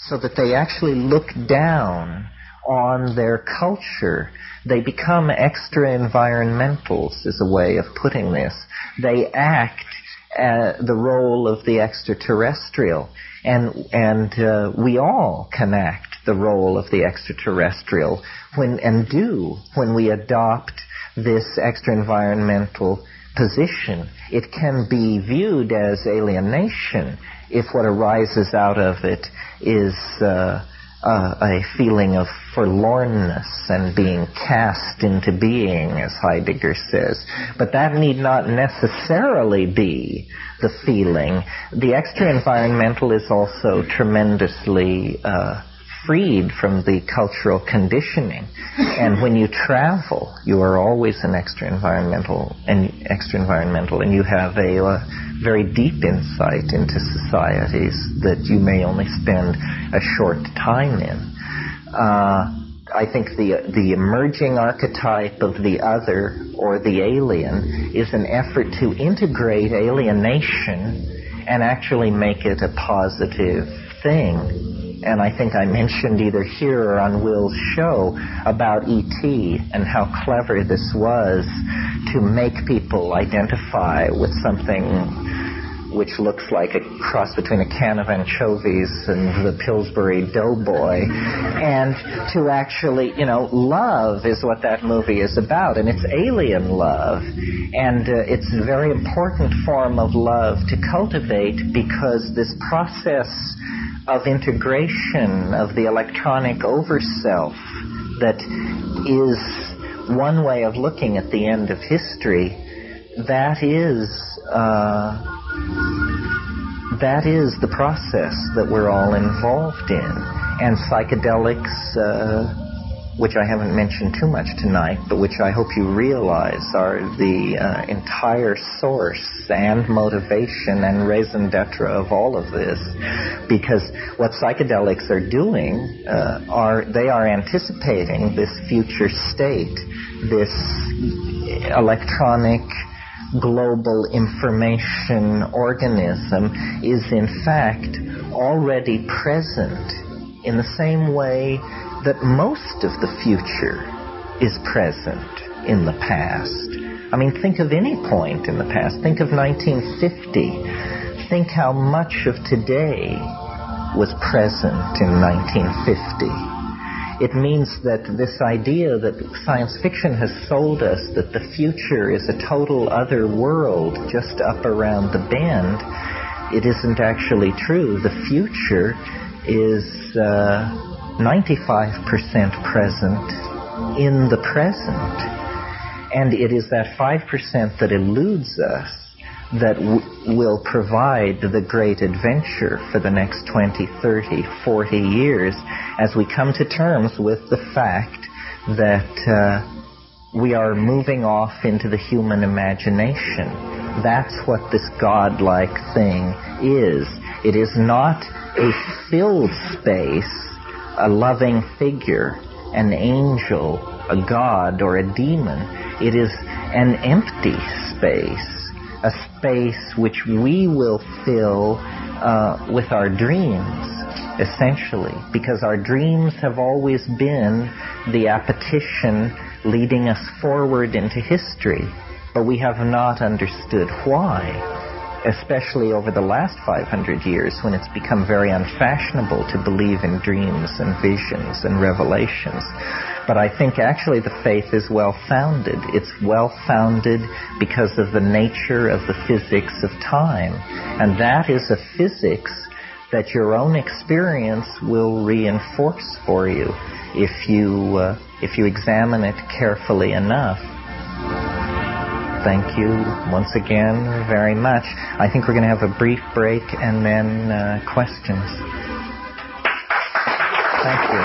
so that they actually look down on their culture. They become extra-environmentals, is a way of putting this. They act the role of the extraterrestrial, and we all can act the role of the extraterrestrial when we adopt this extra-environmental position. It can be viewed as alienation if what arises out of it is a feeling of forlornness and being cast into being, as Heidegger says. But that need not necessarily be the feeling. The extra-environmental is also tremendously freed from the cultural conditioning. And when you travel, you are always an extra-environmental, and you have a very deep insight into societies that you may only spend a short time in. I think the emerging archetype of the other or the alien is an effort to integrate alienation and actually make it a positive thing. And I think I mentioned either here or on Will's show about E.T. and how clever this was to make people identify with something which looks like a cross between a can of anchovies and the Pillsbury Doughboy. And to actually, love is what that movie is about, and it's alien love. And it's a very important form of love to cultivate, because this process of integration of the electronic overself that is one way of looking at the end of history, that is the process that we're all involved in. And psychedelics, which I haven't mentioned too much tonight, but which I hope you realize are the entire source and motivation and raison d'etre of all of this. Because what psychedelics are doing, they are anticipating this future state, this electronic global information organism is in fact already present in the same way that most of the future is present in the past. I mean, think of any point in the past. Think of 1950. Think how much of today was present in 1950. It means that this idea that science fiction has sold us that the future is a total other world just up around the bend, it isn't actually true. The future is 95% present in the present. And it is that 5% that eludes us that will provide the great adventure for the next 20, 30, 40 years as we come to terms with the fact that we are moving off into the human imagination. That's what this godlike thing is. It is not a filled space, a loving figure, an angel, a god, or a demon. It is an empty space, a space which we will fill with our dreams, essentially, because our dreams have always been the appetition leading us forward into history, but we have not understood why, especially over the last 500 years when it's become very unfashionable to believe in dreams and visions and revelations. But I think actually the faith is well-founded. It's well-founded because of the nature of the physics of time. And that is a physics that your own experience will reinforce for you if you examine it carefully enough. Thank you once again very much. I think we're going to have a brief break and then questions. Thank you.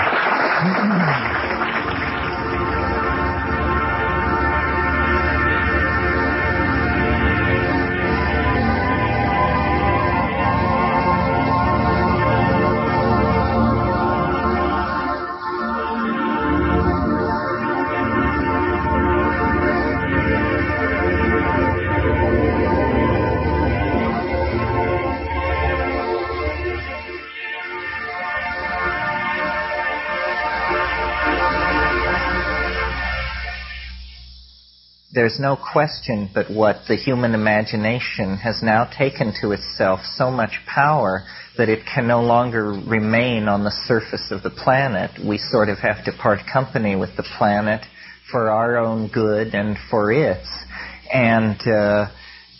there's no question but what the human imagination has now taken to itself so much power that it can no longer remain on the surface of the planet. We sort of have to part company with the planet for our own good and for its. And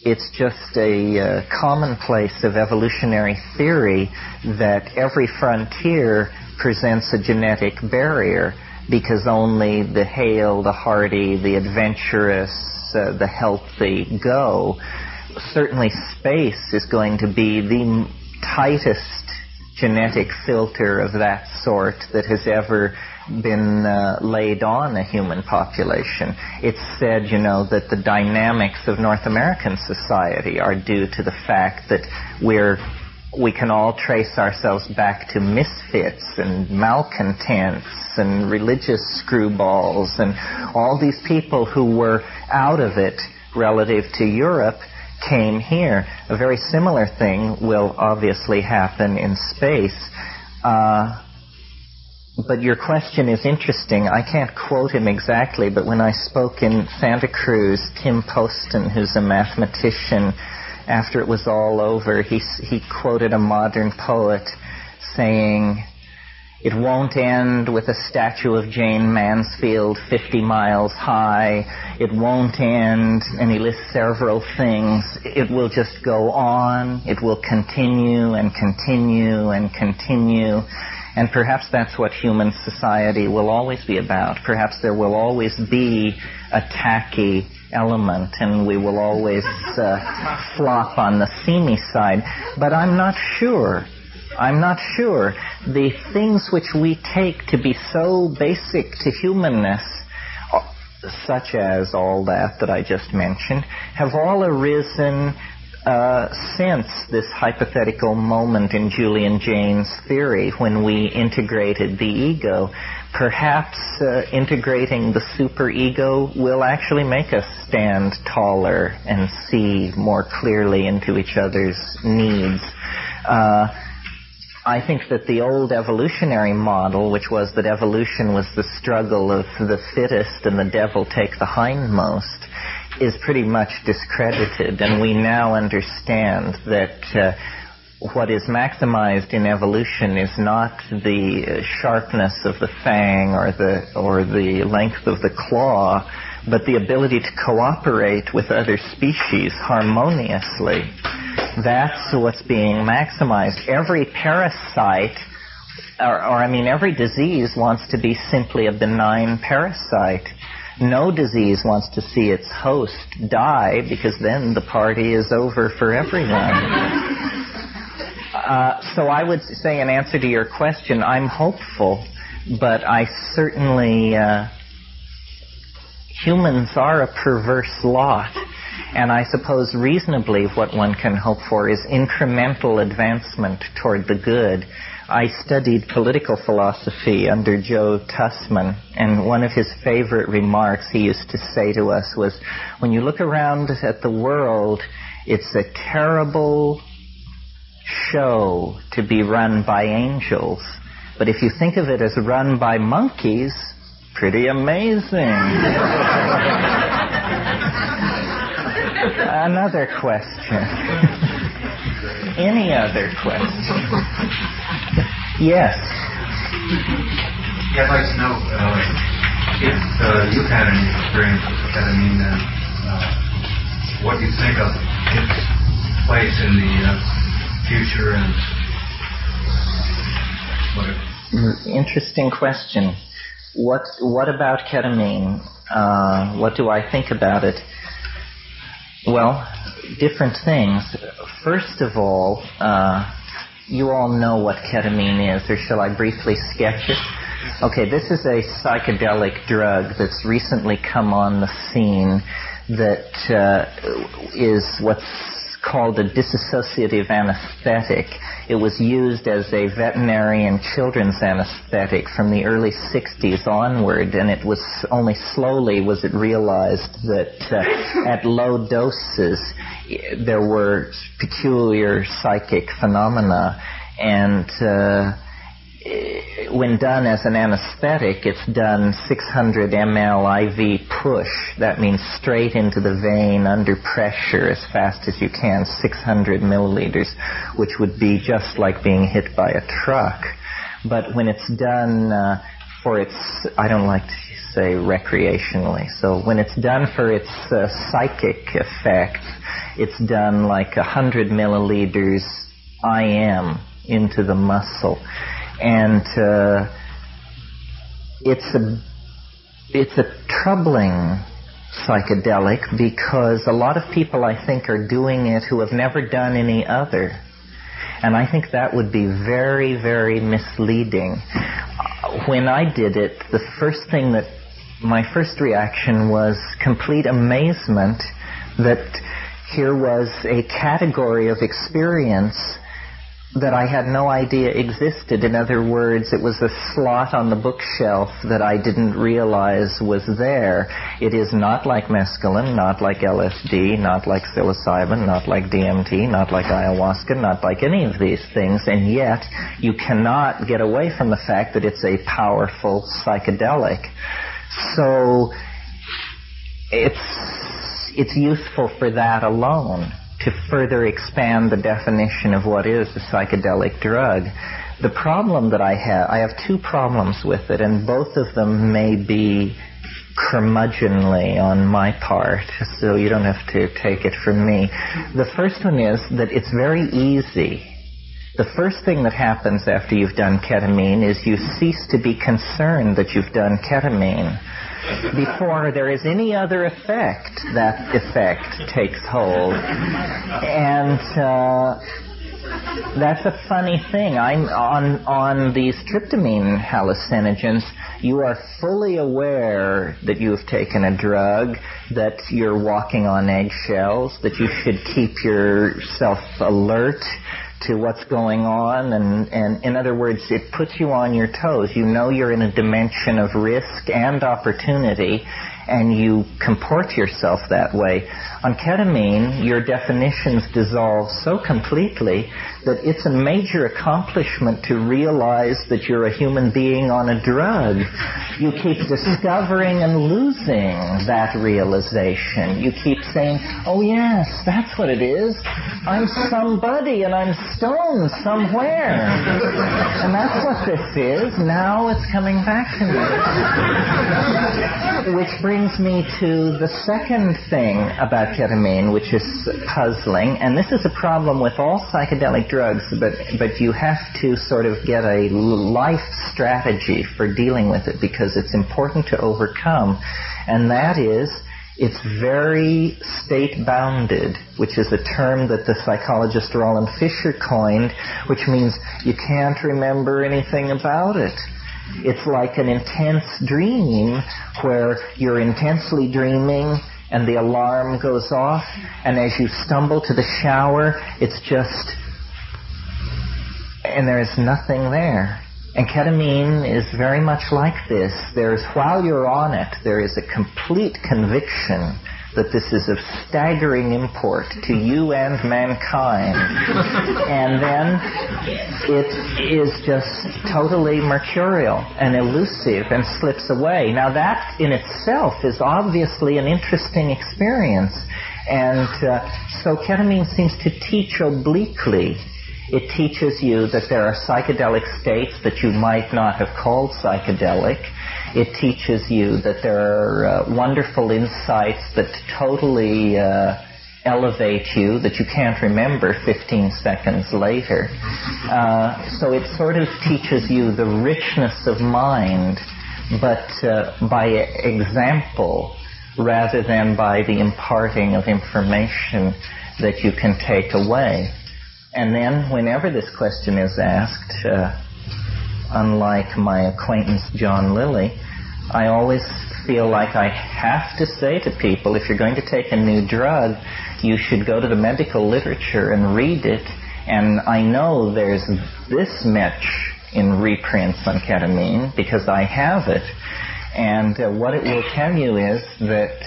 it's just a commonplace of evolutionary theory that every frontier presents a genetic barrier, because only the hale, the hardy, the adventurous, the healthy go. Certainly space is going to be the tightest genetic filter of that sort that has ever been laid on a human population. It's said, that the dynamics of North American society are due to the fact that we can all trace ourselves back to misfits and malcontents and religious screwballs and all these people who were out of it relative to Europe came here. A very similar thing will obviously happen in space. But your question is interesting. I can't quote him exactly, but when I spoke in Santa Cruz, Tim Poston, who's a mathematician, after it was all over, he quoted a modern poet saying, "It won't end with a statue of Jane Mansfield 50 miles high. It won't end," and he lists several things. "It will just go on. It will continue and continue and continue." And perhaps that's what human society will always be about. Perhaps there will always be a tacky element, and we will always flop on the seamy side. But I'm not sure. The things which we take to be so basic to humanness, such as all that I just mentioned, have all arisen since this hypothetical moment in Julian Jaynes' theory when we integrated the ego. Perhaps integrating the superego will actually make us stand taller and see more clearly into each other's needs. I think that the old evolutionary model, which was that evolution was the struggle of the fittest and the devil take the hindmost, is pretty much discredited, and we now understand that what is maximized in evolution is not the sharpness of the fang or the length of the claw, but the ability to cooperate with other species harmoniously. That's what's being maximized. Every parasite, every disease wants to be simply a benign parasite. No disease wants to see its host die, because then the party is over for everyone. So I would say, in answer to your question, I'm hopeful, but I certainly... humans are a perverse lot, and I suppose reasonably what one can hope for is incremental advancement toward the good. I studied political philosophy under Joe Tussman, and one of his favorite remarks he used to say to us was, when you look around at the world, it's a terrible show to be run by angels. But if you think of it as run by monkeys, pretty amazing. Another question. Any other question? Yes. Yeah, I'd like to know if you've had any experience with ketamine, and what you think of its place in the future, and whatever. Interesting question. What about ketamine? What do I think about it? Well, different things. First of all, you all know what ketamine is, or shall I briefly sketch it? Okay, this is a psychedelic drug that's recently come on the scene that is what's called a dissociative anesthetic. It was used as a veterinary and children's anesthetic from the early 60s onward, and it was only slowly was it realized that at low doses there were peculiar psychic phenomena, and when done as an anesthetic, it's done 600 ml IV push. That means straight into the vein under pressure as fast as you can, 600 milliliters, which would be just like being hit by a truck. But when it's done for its, I don't like to say recreationally, so when it's done for its psychic effects, it's done like 100 milliliters IM into the muscle. And it's a troubling psychedelic because a lot of people, I think, are doing it who have never done any other. And I think that would be very, very misleading. When I did it, my first reaction was complete amazement that here was a category of experience that I had no idea existed. In other words, it was a slot on the bookshelf that I didn't realize was there. It is not like mescaline, not like LSD, not like psilocybin, not like DMT, not like ayahuasca, not like any of these things, and yet you cannot get away from the fact that it's a powerful psychedelic. So it's useful for that alone, to further expand the definition of what is a psychedelic drug. The problem that I have two problems with it, and both of them may be curmudgeonly on my part, so you don't have to take it from me. The first one is that it's very easy. The first thing that happens after you've done ketamine is you cease to be concerned that you've done ketamine. Before there is any other effect, that effect takes hold. And that's a funny thing. I'm on these tryptamine hallucinogens, you are fully aware that you've taken a drug, that you're walking on eggshells, that you should keep yourself alert to what's going on, and in other words, it puts you on your toes. You know you're in a dimension of risk and opportunity, and you comport yourself that way. On ketamine, your definitions dissolve so completely that it's a major accomplishment to realize that you're a human being on a drug. You keep discovering and losing that realization. You keep saying, oh yes, that's what it is. I'm somebody and I'm stoned somewhere. And that's what this is. Now it's coming back to me. Which brings me to the second thing about ketamine, which is puzzling. And this is a problem with all psychedelic drugs, but you have to sort of get a life strategy for dealing with it because it's important to overcome. And that is, it's very state-bounded, which is a term that the psychologist Roland Fisher coined, which means you can't remember anything about it. It's like an intense dream where you're intensely dreaming and the alarm goes off, and as you stumble to the shower, it's just, and there is nothing there. And ketamine is very much like this. While you're on it, there is a complete conviction that this is of staggering import to you and mankind. And then it is just totally mercurial and elusive and slips away. Now that in itself is obviously an interesting experience. And so ketamine seems to teach obliquely. It teaches you that there are psychedelic states that you might not have called psychedelic. It teaches you that there are wonderful insights that totally elevate you, that you can't remember 15 seconds later. So it sort of teaches you the richness of mind, but by example rather than by the imparting of information that you can take away. And then whenever this question is asked, unlike my acquaintance John Lilly, I always feel like I have to say to people, if you're going to take a new drug, you should go to the medical literature and read it. And I know there's this much in reprints on ketamine because I have it. And what it will tell you is that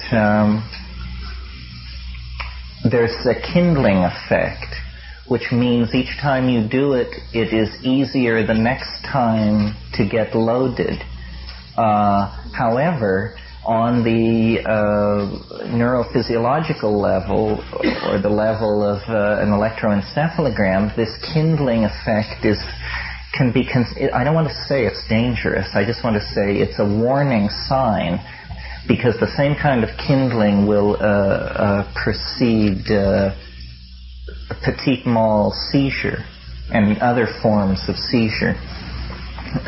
there's a kindling effect, which means each time you do it, it is easier the next time to get loaded. However, on the neurophysiological level, or the level of an electroencephalogram, this kindling effect can be. I don't want to say it's dangerous. I just want to say it's a warning sign, because the same kind of kindling will precede petit mal seizure and other forms of seizure.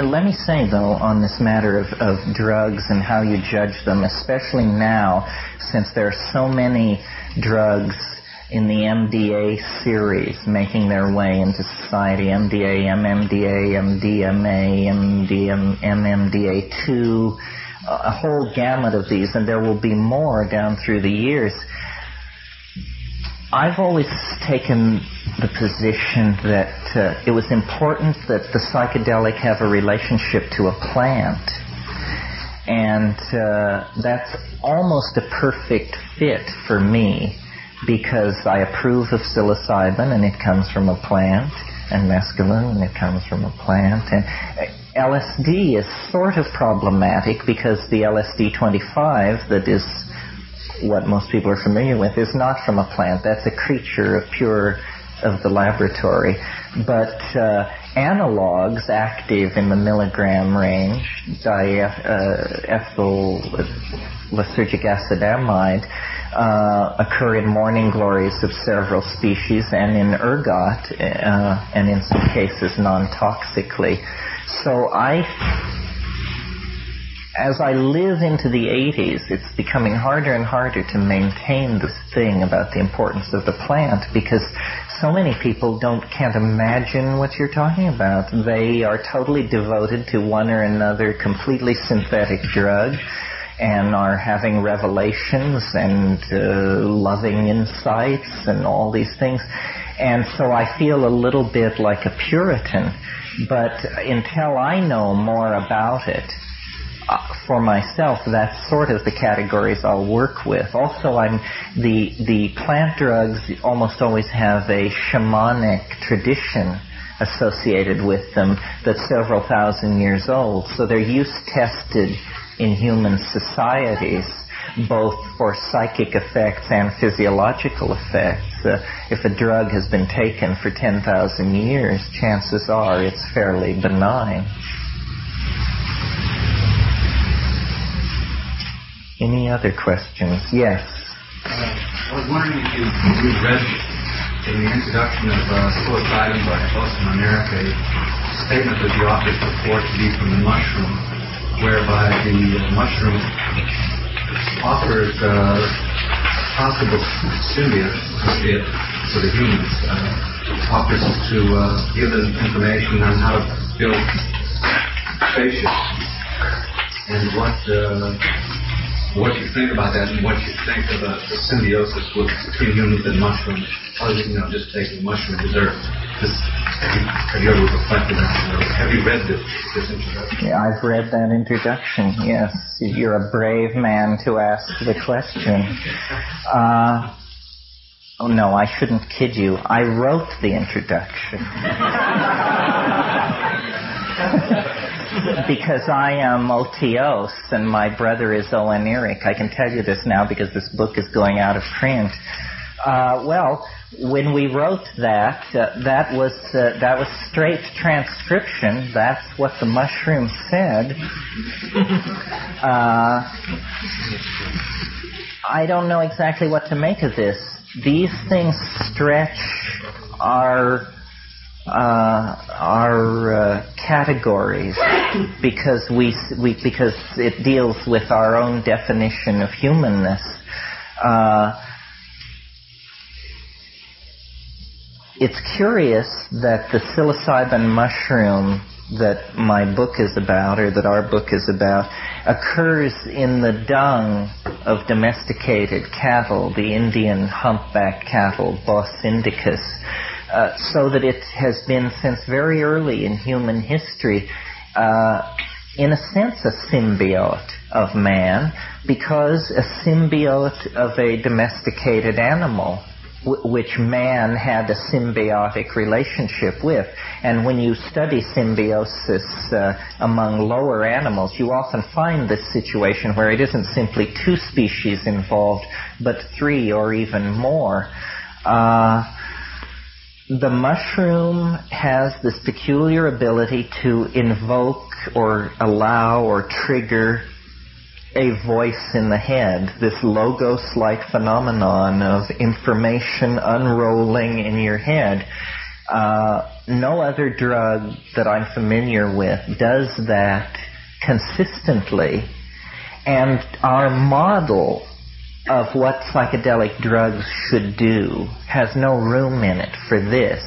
Let me say, though, on this matter of drugs and how you judge them, especially now, since there are so many drugs in the MDA series making their way into society, MDA, MMDA, MDMA, MMDA2, a whole gamut of these, and there will be more down through the years. I've always taken the position that it was important that the psychedelic have a relationship to a plant. And that's almost a perfect fit for me, because I approve of psilocybin, and it comes from a plant, and mescaline, and it comes from a plant. And LSD is sort of problematic, because the LSD-25 that is what most people are familiar with is not from a plant. That's a creature of the laboratory. But analogs active in the milligram range, diethyl lysergic acid amide, occur in morning glories of several species, and in ergot, and in some cases non-toxically. So as I live into the 80s, it's becoming harder and harder to maintain this thing about the importance of the plant, because so many people can't imagine what you're talking about. They are totally devoted to one or another completely synthetic drug, and are having revelations and loving insights and all these things. And so I feel a little bit like a Puritan, but until I know more about it, for myself, that's sort of the categories I'll work with. Also, the plant drugs almost always have a shamanic tradition associated with them that's several thousand years old. So they're use-tested in human societies, both for psychic effects and physiological effects. If a drug has been taken for 10,000 years, chances are it's fairly benign. Any other questions? Yes. I was wondering if you read in the introduction of Psilocybin by Boston America a statement that the authors purport to be from the mushroom, whereby the mushroom offers possible symbiote for the humans, offers to give them information on how to build spaceships, and what you think about that, and what you think of the symbiosis between humans and mushrooms, other than just taking mushroom. Have you ever reflected on that? Have you read this introduction? Yeah, I've read that introduction, yes. You're a brave man to ask the question. Oh no, I shouldn't kid you. I wrote the introduction. Because I am Otios and my brother is Oaniric. I can tell you this now because this book is going out of print. Well, when we wrote that, that was straight transcription. That's what the mushroom said. I don't know exactly what to make of this. These things stretch our categories because because it deals with our own definition of humanness. It's curious that the psilocybin mushroom that my book is about, or that our book is about, occurs in the dung of domesticated cattle, the Indian humpback cattle, Bos indicus. So that it has been since very early in human history, in a sense, a symbiote of man, because a symbiote of a domesticated animal which man had a symbiotic relationship with. And when you study symbiosis among lower animals, you often find this situation where it isn't simply two species involved, but three or even more. The mushroom has this peculiar ability to invoke or allow or trigger a voice in the head, this logos-like phenomenon of information unrolling in your head. No other drug that I'm familiar with does that consistently, and our model of what psychedelic drugs should do has no room in it for this.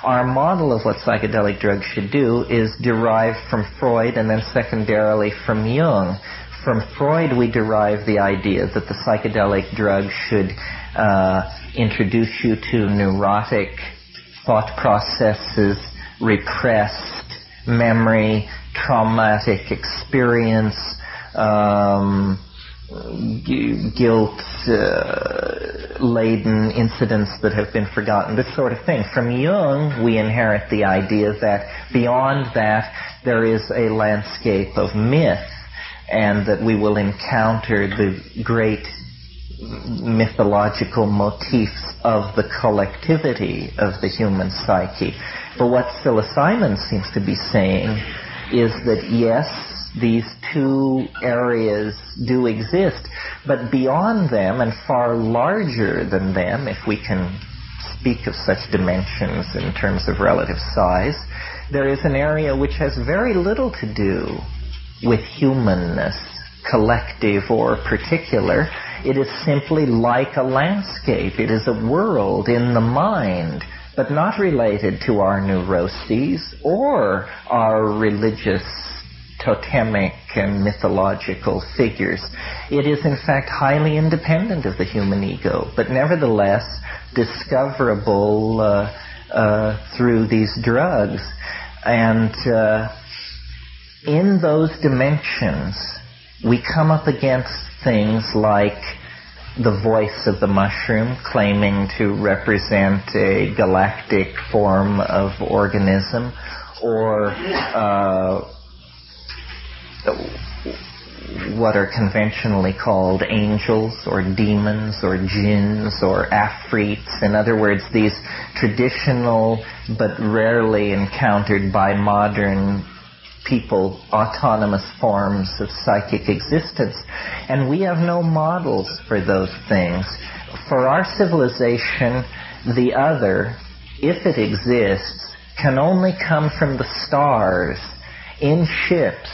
Our model of what psychedelic drugs should do is derived from Freud and then secondarily from Jung. From Freud, we derive the idea that the psychedelic drug should introduce you to neurotic thought processes, repressed memory, traumatic experience, guilt-laden incidents that have been forgotten, this sort of thing. From Jung, we inherit the idea that beyond that, there is a landscape of myth, and that we will encounter the great mythological motifs of the collectivity of the human psyche. But what psilocybin seems to be saying is that yes, these two areas do exist, but beyond them and far larger than them, if we can speak of such dimensions in terms of relative size, there is an area which has very little to do with humanness, collective or particular. It is simply like a landscape. It is a world in the mind, but not related to our neuroses or our religious, totemic and mythological figures. It is in fact highly independent of the human ego, but nevertheless discoverable through these drugs. And in those dimensions, we come up against things like the voice of the mushroom claiming to represent a galactic form of organism, or what are conventionally called angels or demons or jinns or afrits. In other words, these traditional but rarely encountered by modern people autonomous forms of psychic existence. And we have no models for those things. For our civilization, the other, if it exists, can only come from the stars, in ships.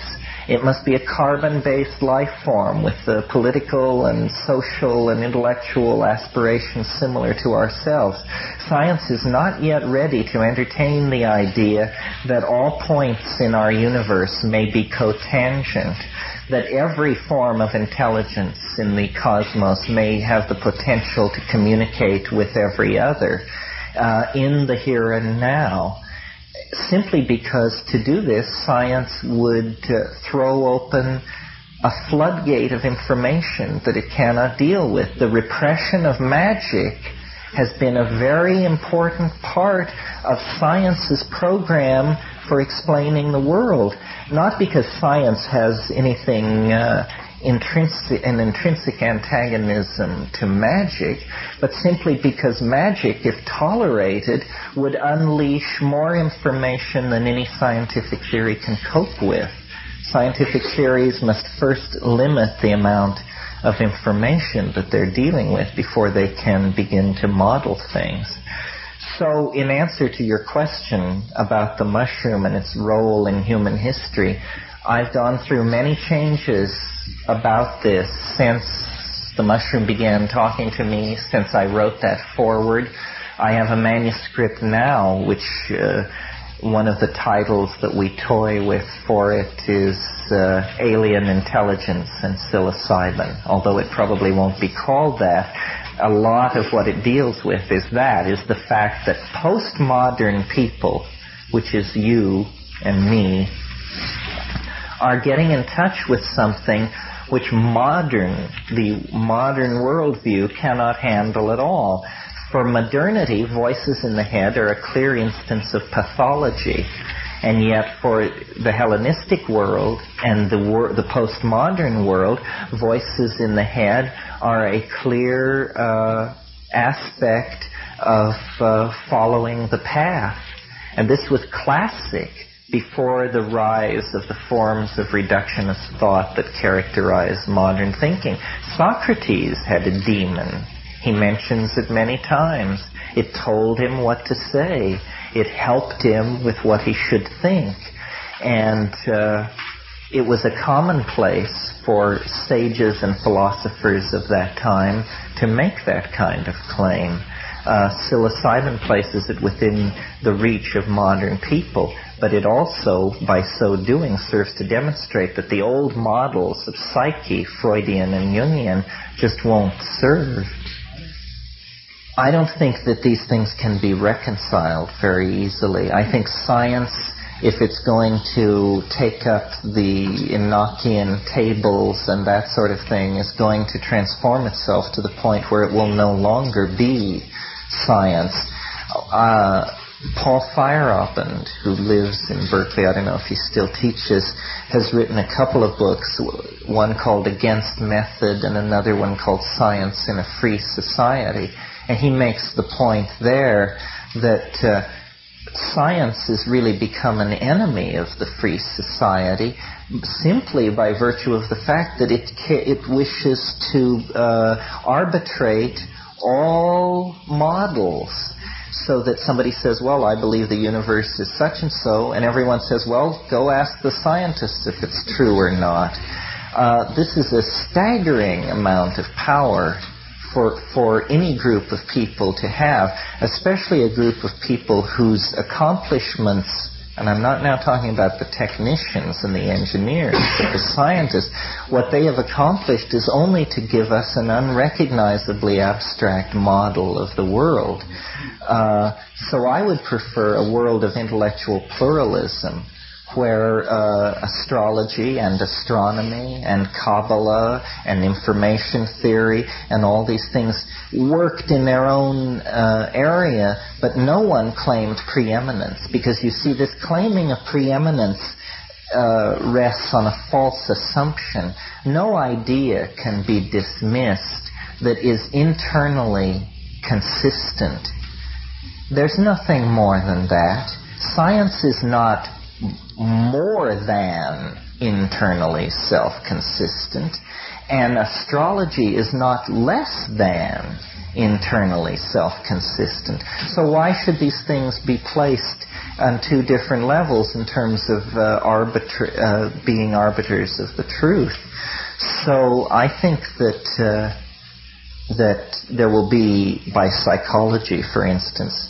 It must be a carbon-based life form with the political and social and intellectual aspirations similar to ourselves. Science is not yet ready to entertain the idea that all points in our universe may be cotangent, that every form of intelligence in the cosmos may have the potential to communicate with every other in the here and now. Simply because to do this, science would throw open a floodgate of information that it cannot deal with. The repression of magic has been a very important part of science's program for explaining the world. Not because science has anything an intrinsic antagonism to magic, but simply because magic, if tolerated, would unleash more information than any scientific theory can cope with. Scientific theories must first limit the amount of information that they're dealing with before they can begin to model things. So, in answer to your question about the mushroom and its role in human history, I've gone through many changes about this since the mushroom began talking to me, since I wrote that foreword. I have a manuscript now, which one of the titles that we toy with for it is Alien Intelligence and Psilocybin, although it probably won't be called that. A lot of what it deals with is the fact that postmodern people, which is you and me, are getting in touch with something which the modern worldview cannot handle at all. For modernity, voices in the head are a clear instance of pathology. And yet for the Hellenistic world and the postmodern world, voices in the head are a clear aspect of following the path. And this was classic before the rise of the forms of reductionist thought that characterize modern thinking. Socrates had a demon. He mentions it many times. It told him what to say. It helped him with what he should think. And it was a commonplace for sages and philosophers of that time to make that kind of claim. Psilocybin places it within the reach of modern people, but it also, by so doing, serves to demonstrate that the old models of psyche, Freudian and Jungian, just won't serve. I don't think that these things can be reconciled very easily. I think science, if it's going to take up the Enochian tables and that sort of thing, is going to transform itself to the point where it will no longer be science. Paul Feyerabend, who lives in Berkeley, I don't know if he still teaches, has written a couple of books, one called Against Method and another one called Science in a Free Society. And he makes the point there that science has really become an enemy of the free society simply by virtue of the fact that it wishes to arbitrate all models, so that somebody says, well, I believe the universe is such and so, and everyone says, well, go ask the scientists if it's true or not. This is a staggering amount of power for any group of people to have, especially a group of people whose accomplishments, and I'm not now talking about the technicians and the engineers, but the scientists, what they have accomplished is only to give us an unrecognizably abstract model of the world. So I would prefer a world of intellectual pluralism, where astrology and astronomy and Kabbalah and information theory and all these things worked in their own area, but no one claimed preeminence, because you see, this claiming of preeminence rests on a false assumption. No idea can be dismissed that is internally consistent. There's nothing more than that. Science is not more than internally self-consistent, and astrology is not less than internally self-consistent. So why should these things be placed on two different levels in terms of being arbiters of the truth? So I think that there will be, by psychology, for instance,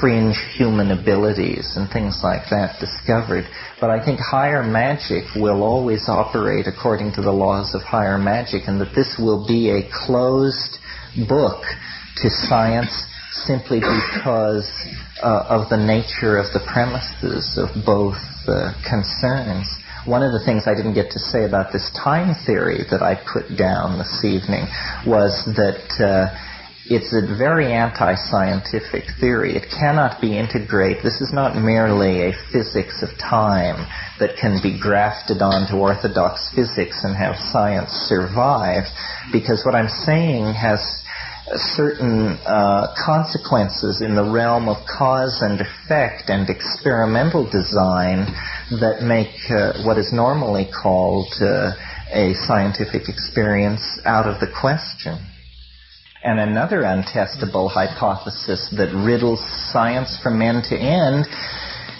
fringe human abilities and things like that discovered. But I think higher magic will always operate according to the laws of higher magic, and that this will be a closed book to science simply because of the nature of the premises of both concerns. One of the things I didn't get to say about this time theory that I put down this evening was that it's a very anti-scientific theory. It cannot be integrated. This is not merely a physics of time that can be grafted onto orthodox physics and have science survive, because what I'm saying has certain consequences in the realm of cause and effect and experimental design that make what is normally called a scientific experience out of the question. And another untestable hypothesis that riddles science from end to end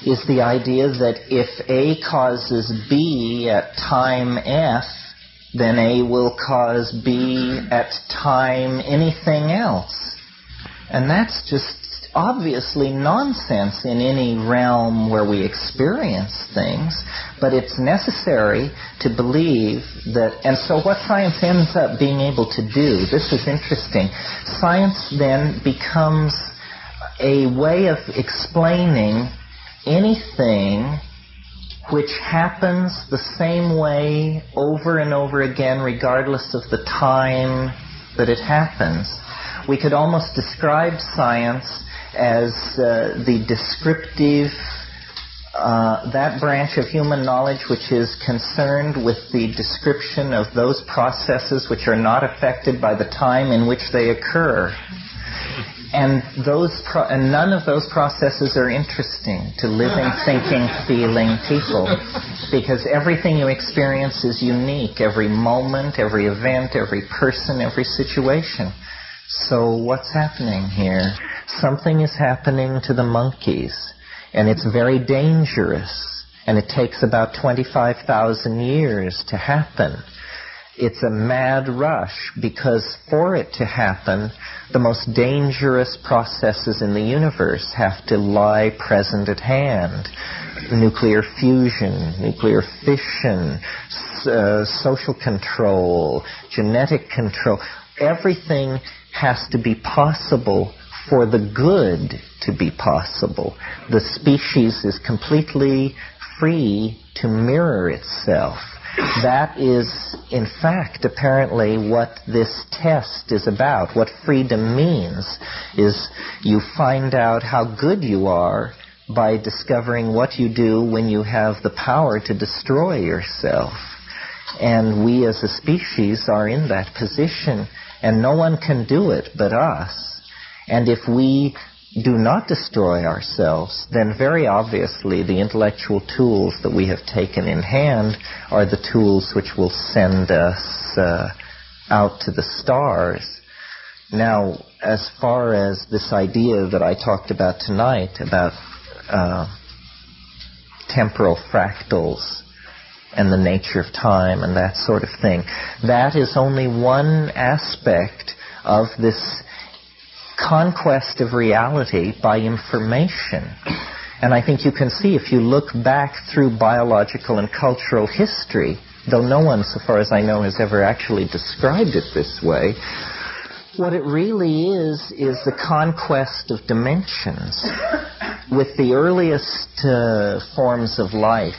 is the idea that if A causes B at time F, then A will cause B at time anything else. And that's just obviously nonsense in any realm where we experience things, but it's necessary to believe that. And so what science ends up being able to do, this is interesting, science then becomes a way of explaining anything which happens the same way over and over again, regardless of the time that it happens. We could almost describe science as the descriptive, that branch of human knowledge which is concerned with the description of those processes which are not affected by the time in which they occur. And none of those processes are interesting to living, thinking, feeling people, because everything you experience is unique, every moment, every event, every person, every situation. So what's happening here? Something is happening to the monkeys, and it's very dangerous, and it takes about 25,000 years to happen. It's a mad rush, because for it to happen, the most dangerous processes in the universe have to lie present at hand. Nuclear fusion, nuclear fission, social control, genetic control. Everything has to be possible for the good to be possible. The species is completely free to mirror itself. That is, in fact, apparently what this test is about. What freedom means is you find out how good you are by discovering what you do when you have the power to destroy yourself. And we as a species are in that position, and no one can do it but us. And if we do not destroy ourselves, then very obviously the intellectual tools that we have taken in hand are the tools which will send us out to the stars. Now, as far as this idea that I talked about tonight, about temporal fractals and the nature of time and that sort of thing, that is only one aspect of this conquest of reality by information. And I think you can see, if you look back through biological and cultural history, though no one, so far as I know, has ever actually described it this way, what it really is the conquest of dimensions. With the earliest forms of life,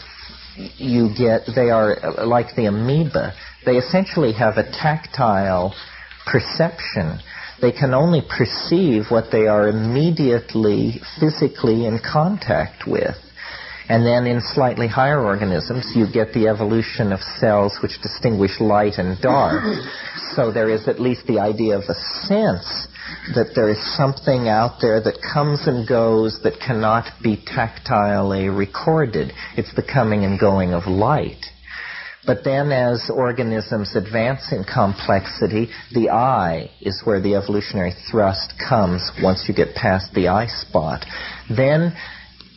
they are like the amoeba. They essentially have a tactile perception. They can only perceive what they are immediately physically in contact with. And then in slightly higher organisms, you get the evolution of cells which distinguish light and dark. So there is at least the idea of a sense that there is something out there that comes and goes that cannot be tactilely recorded. It's the coming and going of light. But then as organisms advance in complexity, the eye is where the evolutionary thrust comes once you get past the eye spot. Then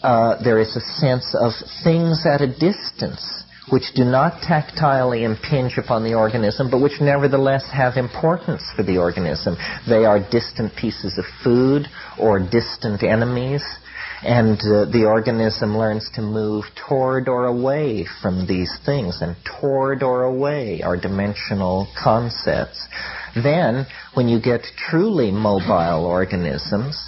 there is a sense of things at a distance which do not tactilely impinge upon the organism, but which nevertheless have importance for the organism. They are distant pieces of food or distant enemies. And the organism learns to move toward or away from these things, and toward or away are dimensional concepts. Then, when you get truly mobile organisms,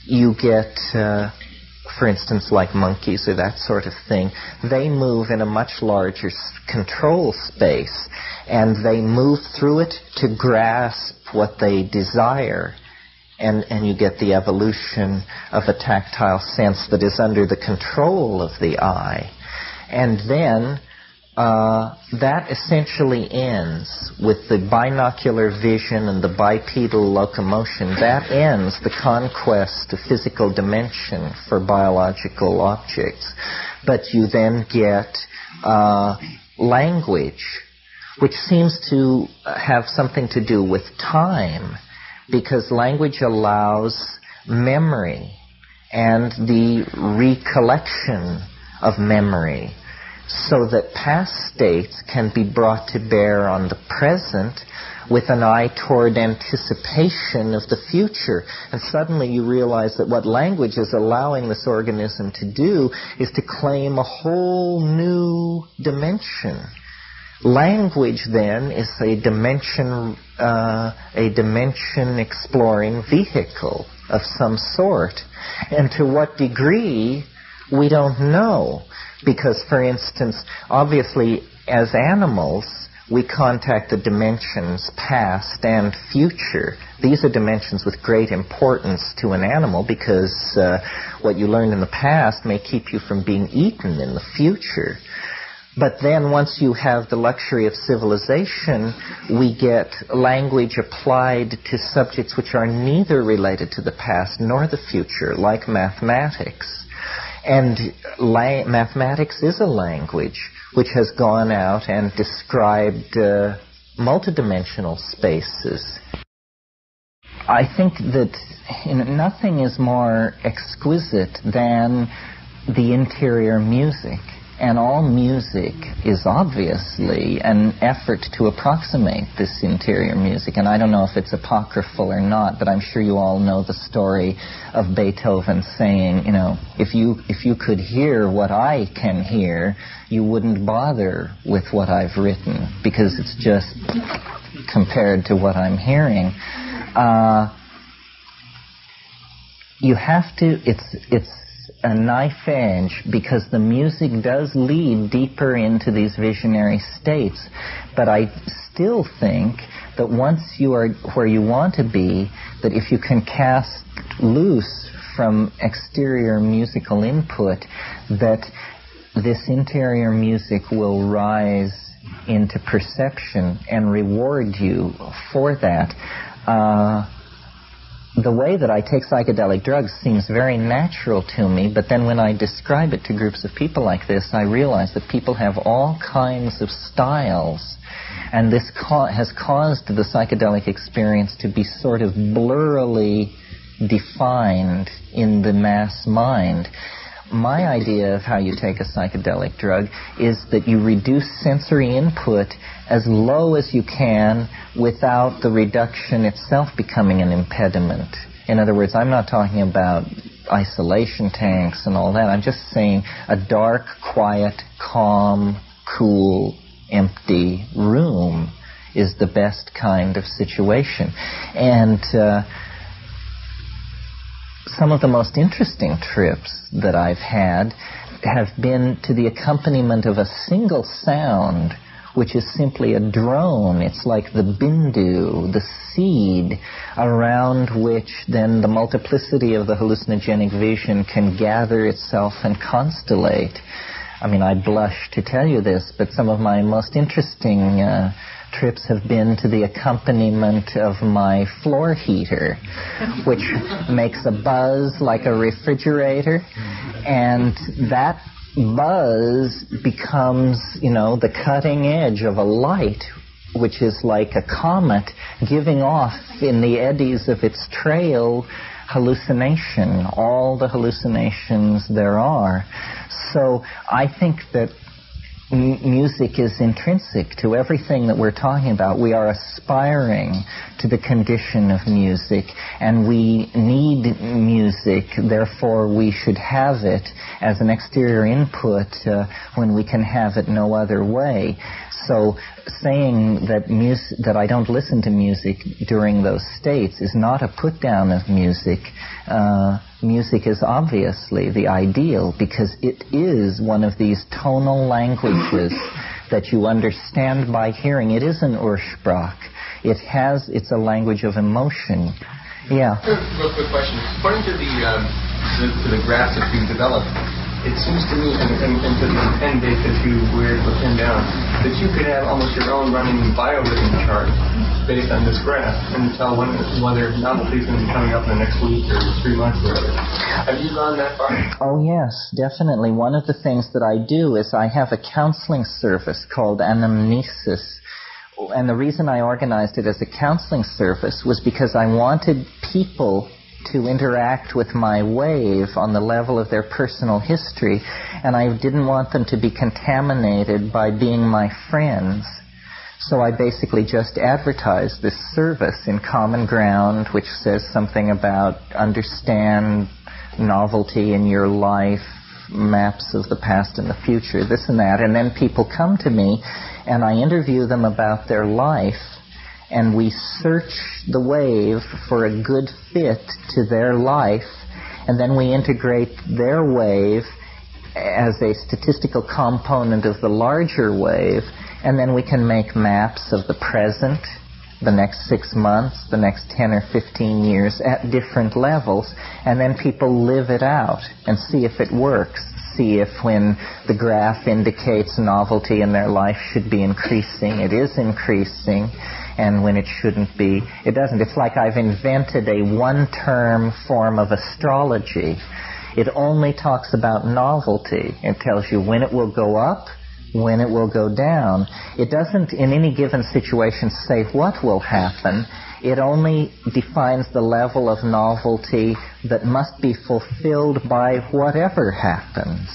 you get, for instance, like monkeys or that sort of thing, they move in a much larger control space, and they move through it to grasp what they desire. And you get the evolution of a tactile sense that is under the control of the eye. And then that essentially ends with the binocular vision and the bipedal locomotion. That ends the conquest of physical dimension for biological objects. But you then get language, which seems to have something to do with time, because language allows memory and the recollection of memory, so that past states can be brought to bear on the present with an eye toward anticipation of the future. And suddenly you realize that what language is allowing this organism to do is to claim a whole new dimension. Language, then, is a dimension exploring vehicle of some sort. And to what degree, we don't know. Because, for instance, obviously, as animals, we contact the dimensions past and future. These are dimensions with great importance to an animal because what you learned in the past may keep you from being eaten in the future. But then once you have the luxury of civilization, we get language applied to subjects which are neither related to the past nor the future, like mathematics. And mathematics is a language which has gone out and described multidimensional spaces. I think that nothing is more exquisite than the interior music. And all music is obviously an effort to approximate this interior music. And I don't know if it's apocryphal or not, but I'm sure you all know the story of Beethoven saying, if you could hear what I can hear, you wouldn't bother with what I've written, because it's just compared to what I'm hearing. You have to, it's a knife edge, because the music does lead deeper into these visionary states. But I still think that once you are where you want to be, that if you can cast loose from exterior musical input, that this interior music will rise into perception and reward you for that. The way that I take psychedelic drugs seems very natural to me, but then when I describe it to groups of people like this, I realize that people have all kinds of styles, and this has caused the psychedelic experience to be sort of blurrily defined in the mass mind. My idea of how you take a psychedelic drug is that you reduce sensory input as low as you can without the reduction itself becoming an impediment. In other words, I'm not talking about isolation tanks and all that. I'm just saying a dark, quiet, calm, cool, empty room is the best kind of situation. And some of the most interesting trips that I've had have been to the accompaniment of a single sound, which is simply a drone. It's like the bindu, the seed, around which then the multiplicity of the hallucinogenic vision can gather itself and constellate. I mean, I blush to tell you this, but some of my most interesting trips have been to the accompaniment of my floor heater, which makes a buzz like a refrigerator, and that buzz becomes, the cutting edge of a light, which is like a comet giving off in the eddies of its trail hallucination, all the hallucinations there are. So I think that music is intrinsic to everything that we're talking about. We are aspiring to the condition of music, and we need music, therefore we should have it as an exterior input when we can have it no other way. So saying that I don't listen to music during those states is not a put down of music. Music is obviously the ideal, because it is one of these tonal languages that you understand by hearing. It is an Ursprach. It's a language of emotion. Yeah. Real quick question. According to the graphs that you've developed, it seems to me, and to the pen date that you were able to pin down, that you could have almost your own running biorhythm chart based on this graph and tell whether novelty is going to be coming up in the next week or 3 months or whatever. Have you gone that far? Oh, yes, definitely. One of the things that I do is I have a counseling service called Anamnesis. And the reason I organized it as a counseling service was because I wanted people to interact with my wave on the level of their personal history, and I didn't want them to be contaminated by being my friends. So I basically just advertised this service in Common Ground, which says something about understand novelty in your life, maps of the past and the future, this and that, and then people come to me and I interview them about their life, and we search the wave for a good fit to their life, and then we integrate their wave as a statistical component of the larger wave, And then we can make maps of the present, the next 6 months, the next 10 or 15 years at different levels, and then people live it out and see if it works. See if when the graph indicates novelty in their life should be increasing, it is increasing, and when it shouldn't be, it doesn't. It's like I've invented a one-term form of astrology. It only talks about novelty. It tells you when it will go up, when it will go down. It doesn't, in any given situation, say what will happen. It only defines the level of novelty that must be fulfilled by whatever happens.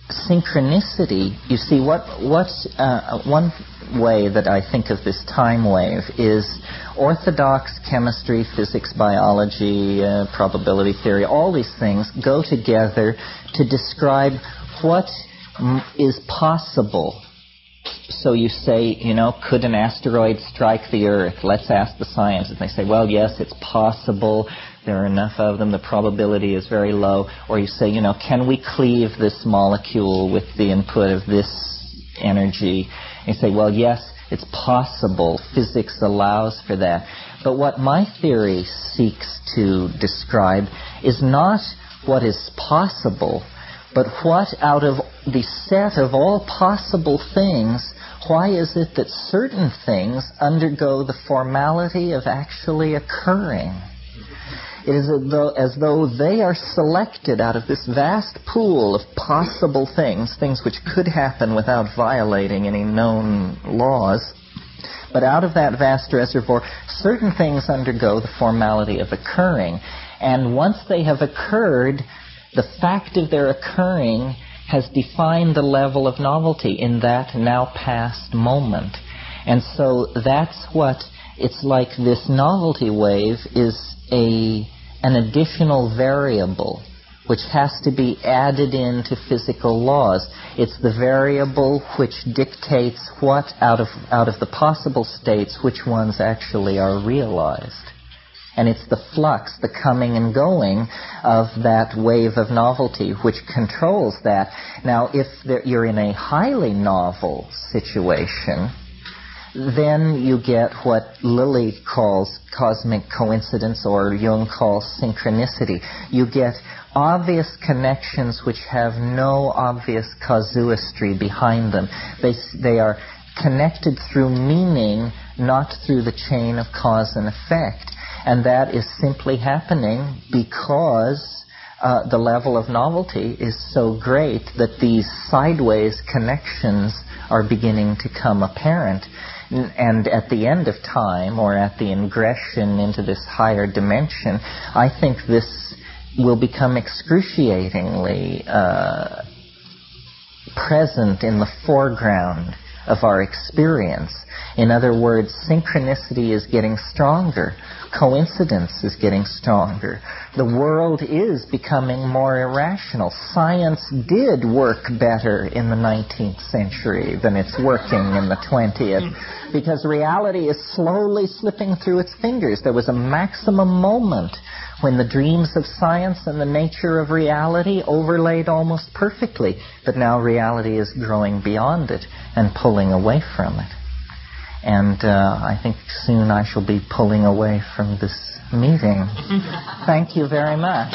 Synchronicity, you see, one way that I think of this time wave is orthodox chemistry, physics, biology, probability theory, all these things go together to describe what is possible. So you say, could an asteroid strike the Earth? Let's ask the scientists. And they say, well, yes, it's possible. There are enough of them. The probability is very low. Or you say, can we cleave this molecule with the input of this energy? And you say, well, yes, it's possible. Physics allows for that. But what my theory seeks to describe is not what is possible, but what out of the set of all possible things, why is it that certain things undergo the formality of actually occurring? It is as though they are selected out of this vast pool of possible things which could happen without violating any known laws. But out of that vast reservoir, certain things undergo the formality of occurring. And once they have occurred, the fact of their occurring has defined the level of novelty in that now past moment. And so that's what it's like. This novelty wave is an additional variable which has to be added into physical laws. It's the variable which dictates what out of the possible states, which ones actually are realized. And it's the flux, the coming and going of that wave of novelty which controls that. Now, if you're in a highly novel situation, then you get what Lilly calls cosmic coincidence, or Jung calls synchronicity. You get obvious connections which have no obvious casuistry behind them. They are connected through meaning, not through the chain of cause and effect. And that is simply happening because the level of novelty is so great that these sideways connections are beginning to come apparent. And at the end of time, or at the ingression into this higher dimension, I think this will become excruciatingly present in the foreground of our experience. In other words, synchronicity is getting stronger. Coincidence is getting stronger. The world is becoming more irrational. Science did work better in the 19th century than it's working in the 20th, because reality is slowly slipping through its fingers. There was a maximum moment when the dreams of science and the nature of reality overlaid almost perfectly, but now reality is growing beyond it and pulling away from it. And I think soon I shall be pulling away from this meeting. Thank you very much.